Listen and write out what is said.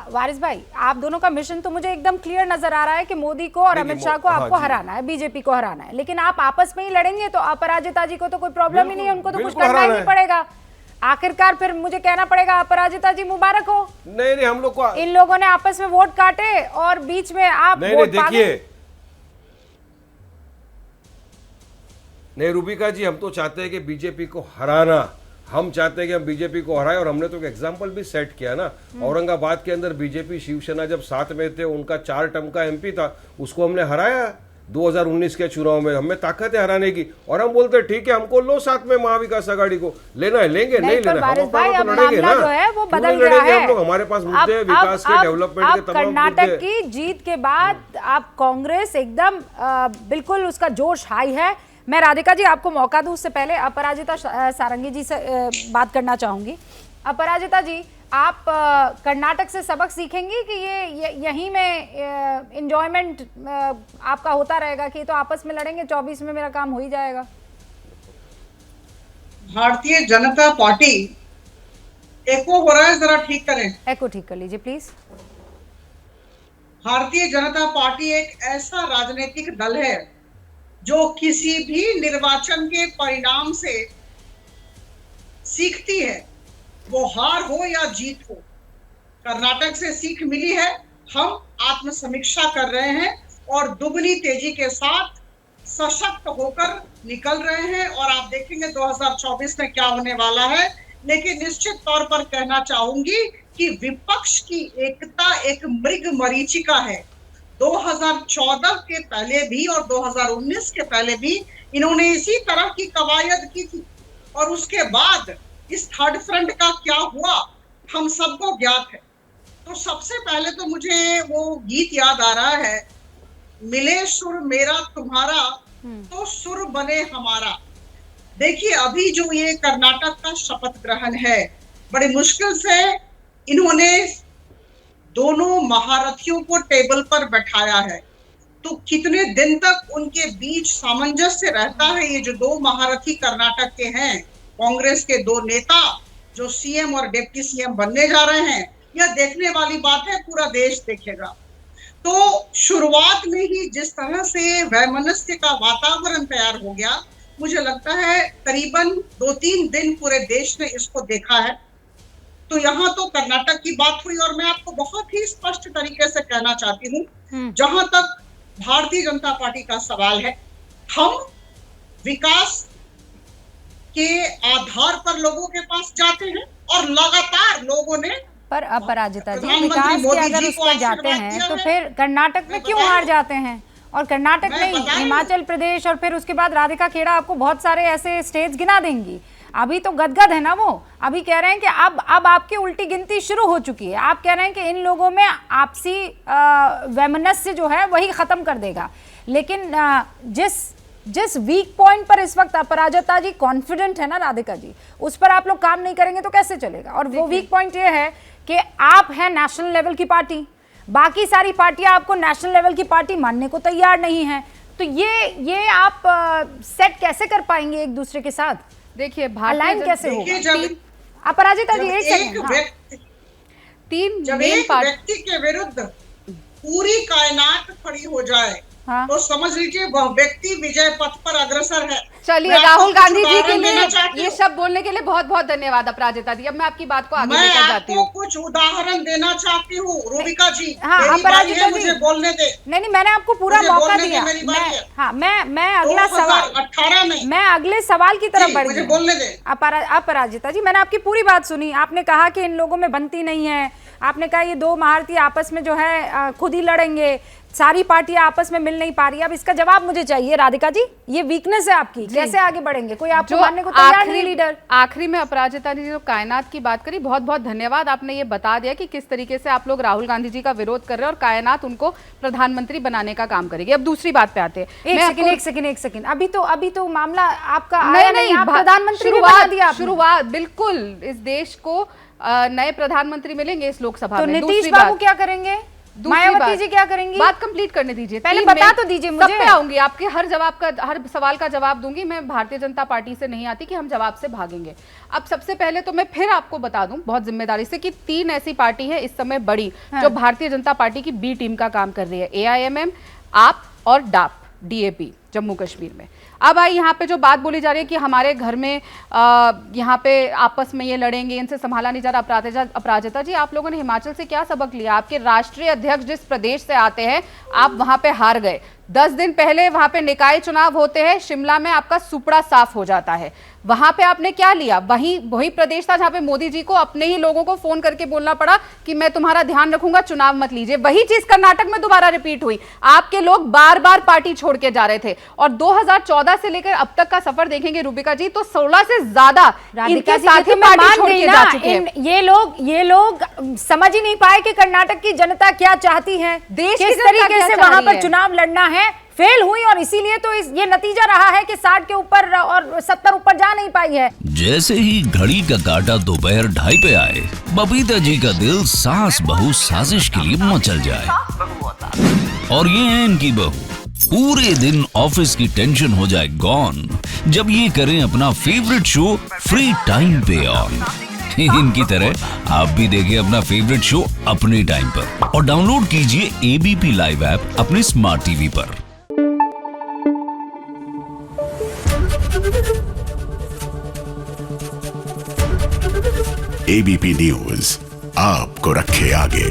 वारिस भाई, आप दोनों का मिशन तो मुझे एकदम क्लियर नजर आ रहा है कि मोदी को और अमित शाह को आपको हराना है, बीजेपी को हराना है, लेकिन आप आपस में ही लड़ेंगे तो अपराजिता जी को तो कोई प्रॉब्लम ही नहीं है, उनको तो कुछ करना ही नहीं पड़ेगा। आखिरकार फिर मुझे कहना पड़ेगा अपराजिता जी मुबारक हो। नहीं, हम लोग को इन लोगों ने आपस में वोट काटे और बीच में आप वोट देखिए, नहीं रूबिका जी, हम तो चाहते हैं कि बीजेपी को हराना, हम चाहते हैं कि हम बीजेपी को हराए, और हमने तो एक एग्जाम्पल भी सेट किया ना। औरंगाबाद के अंदर बीजेपी शिवसेना जब साथ में थे, उनका 4 टर्म का एमपी था, उसको हमने हराया 2019 के चुनाव में। हमें ताकत है हराने की, और हम बोलते ठीक है, हमको लो साथ में महाविकास आघाड़ी को, लेना है लेंगे, नहीं लेना हम अपना तो लड़ेंगे ना, जो है वो बदल गया है। हम लोग, है, हमारे पास मुद्दे हैं विकास के, डेवलपमेंट के तमाम मुद्दे। कर्नाटक की जीत के बाद आप कांग्रेस एकदम बिल्कुल उसका जोश हाई है। मैं राधिका जी आपको मौका दूं, उससे पहले अपराजिता सारंगी जी से बात करना चाहूंगी। अपराजिता जी, आप कर्नाटक से सबक सीखेंगी कि ये यहीं में एंजॉयमेंट आपका होता रहेगा कि तो आपस में लड़ेंगे, 24 में मेरा काम हो ही जाएगा? भारतीय जनता पार्टी एको हो रहा है, जरा ठीक करें, एको ठीक कर लीजिए प्लीज। भारतीय जनता पार्टी एक ऐसा राजनीतिक दल है जो किसी भी निर्वाचन के परिणाम से सीखती है, वो हार हो या जीत हो। कर्नाटक से सीख मिली है, हम आत्मसमीक्षा कर रहे हैं और दुगनी तेजी के साथ सशक्त होकर निकल रहे हैं, और आप देखेंगे 2024 में क्या होने वाला है। लेकिन निश्चित तौर पर कहना चाहूंगी कि विपक्ष की एकता एक मृग मरीचिका है। 2014 के पहले भी और 2019 के पहले भी इन्होंने इसी तरह की कवायद की थी, और उसके बाद इस थर्ड फ्रंट का क्या हुआ हम सबको ज्ञात है। तो सबसे पहले तो मुझे वो गीत याद आ रहा है, मिले सुर मेरा तुम्हारा तो सुर बने हमारा। देखिए, अभी जो ये कर्नाटक का शपथ ग्रहण है, बड़ी मुश्किल से इन्होंने दोनों महारथियों को टेबल पर बैठाया है, तो कितने दिन तक उनके बीच सामंजस्य रहता है। ये जो 2 महारथी कर्नाटक के हैं, कांग्रेस के 2 नेता जो सीएम और डिप्टी सीएम बनने जा रहे हैं, यह देखने वाली बात है, पूरा देश देखेगा। तो शुरुआत में ही जिस तरह से वैमनस्य का वातावरण तैयार हो गया, मुझे लगता है करीबन 2-3 दिन पूरे देश ने इसको देखा है। तो यहाँ तो कर्नाटक की बात हुई, और मैं आपको बहुत ही स्पष्ट तरीके से कहना चाहती हूँ, जहां तक भारतीय जनता पार्टी का सवाल है, हम विकास के आधार पर लोगों के पास जाते हैं, और लगातार लोगों ने, पर अपराजिता जी, विकास के अगर उस पर जाते हैं तो फिर कर्नाटक में क्यों हार जाते हैं? और कर्नाटक नहीं, हिमाचल प्रदेश, और फिर उसके बाद राधिका खेड़ा आपको बहुत सारे ऐसे स्टेट्स गिना देंगी। अभी तो गदगद है ना वो, अभी कह रहे हैं कि अब आपकी उल्टी गिनती शुरू हो चुकी है। आप कह रहे हैं कि इन लोगों में आपसी वैमनस्य जो है वही खत्म कर देगा, लेकिन जिस वीक पॉइंट पर इस वक्त अपराजिता जी कॉन्फिडेंट है ना राधिका जी, उस पर आप लोग काम नहीं करेंगे तो कैसे चलेगा? और वो वीक पॉइंट ये है कि आप हैं नेशनल लेवल की पार्टी, बाकी सारी पार्टियां आपको नेशनल लेवल की पार्टी मानने को तैयार नहीं है, तो ये आप सेट कैसे कर पाएंगे एक दूसरे के साथ? देखिए अलाइन कैसे होगा? अपराजिता जी एक सेकंड, जब एक व्यक्ति के विरुद्ध पूरी कायनात खड़ी हो जाए, तो समझ लीजिए वह व्यक्ति विजय पथ पर अग्रसर है। चलिए, राहुल गांधी जी के लिए ये सब बोलने के लिए बहुत बहुत धन्यवाद अपराजिता जी। अब मैं आपकी बात को आगे लेकर जाती हूँ। मैं आपको कुछ उदाहरण देना चाहती हूँ रूबिका जी। अपराजिता जी मुझे बोलने दे। नहीं, मैंने आपको पूरा मौका दिया। मैं अगला सवाल 2018 में मैं अगले सवाल की तरफ बढ़ मुझे बोलने दे। अपराजिता जी, मैंने आपकी पूरी बात सुनी। आपने कहा कि इन लोगों में बनती नहीं है, आपने कहा ये 2 महारथी आपस में जो है खुद ही लड़ेंगे, सारी पार्टियां आपस में मिल नहीं पा रही। अब इसका जवाब मुझे चाहिए राधिका जी, ये वीकनेस है आपकी, कैसे आगे बढ़ेंगे? कोई आपको मानने को तैयार नहीं लीडर। आखिरी में अपराजिता जी जो कायनात की बात करी, बहुत बहुत धन्यवाद। आपने ये बता दिया कि किस तरीके से आप लोग राहुल गांधी जी का विरोध कर रहे हैं और कायनात उनको प्रधानमंत्री बनाने का काम करेगी। अब दूसरी बात पे आते हैं। एक सेकंड, अभी तो मामला आपका आया नहीं, आप प्रधानमंत्री बना दिया। शुरुआत बिल्कुल, इस देश को नए प्रधानमंत्री मिलेंगे इस लोकसभा में। तो नीतीश बाबू क्या करेंगे? दूसरी मायावती बात- जी क्या करेंगी? बात कंप्लीट करने दीजिए, पहले 3 बता मई तो दीजिए सब मुझे। पे आऊंगी, आपके हर सवाल का जवाब दूंगी। मैं भारतीय जनता पार्टी से नहीं आती कि हम जवाब से भागेंगे। अब सबसे पहले तो मैं फिर आपको बता दूं बहुत जिम्मेदारी से कि 3 ऐसी पार्टी है इस समय बड़ी जो भारतीय जनता पार्टी की बी टीम का काम कर रही है, AIMM, आप और डाप, DAP जम्मू कश्मीर में। अब आई यहाँ पे जो बात बोली जा रही है कि हमारे घर में यहाँ पे आपस में ये लड़ेंगे, इनसे संभाला नहीं जा रहा अपराजिता जी, आप लोगों ने हिमाचल से क्या सबक लिया? आपके राष्ट्रीय अध्यक्ष जिस प्रदेश से आते हैं, आप वहां पे हार गए। 10 दिन पहले वहां पे निकाय चुनाव होते हैं, शिमला में आपका सुपड़ा साफ हो जाता है। वहां पे आपने क्या लिया? वही प्रदेश था जहां पे मोदी जी को अपने ही लोगों को फोन करके बोलना पड़ा कि मैं तुम्हारा ध्यान रखूंगा, चुनाव मत लीजिए। वही चीज कर्नाटक में दोबारा रिपीट हुई। आपके लोग बार बार पार्टी छोड़ के जा रहे थे और 2014 से लेकर अब तक का सफर देखेंगे रूबिका जी, तो 16 से ज्यादा इनके साथी पार्टी छोड़ के जा चुके हैं। ये लोग समझ ही नहीं पाए कि कर्नाटक की जनता क्या चाहती है, देश किस की जनता तरीके क्या से चाह वहां रही पर है। चुनाव लड़ना है, फेल हुई और इसीलिए तो ये नतीजा रहा है कि 60 के ऊपर और 70 ऊपर जा नहीं पाई है। जैसे ही घड़ी का काटा दोपहर 2:30 पे आए, बबीता जी का दिल सास बहू साजिश के लिए मचल जाए। और ये है इनकी बहू, पूरे दिन ऑफिस की टेंशन हो जाए गॉन जब ये करें अपना फेवरेट शो फ्री टाइम पे ऑन। इनकी तरह आप भी देखिए अपना फेवरेट शो अपने टाइम पर और डाउनलोड कीजिए ABP लाइव ऐप अपने स्मार्ट टीवी पर। ABP न्यूज आपको रखे आगे।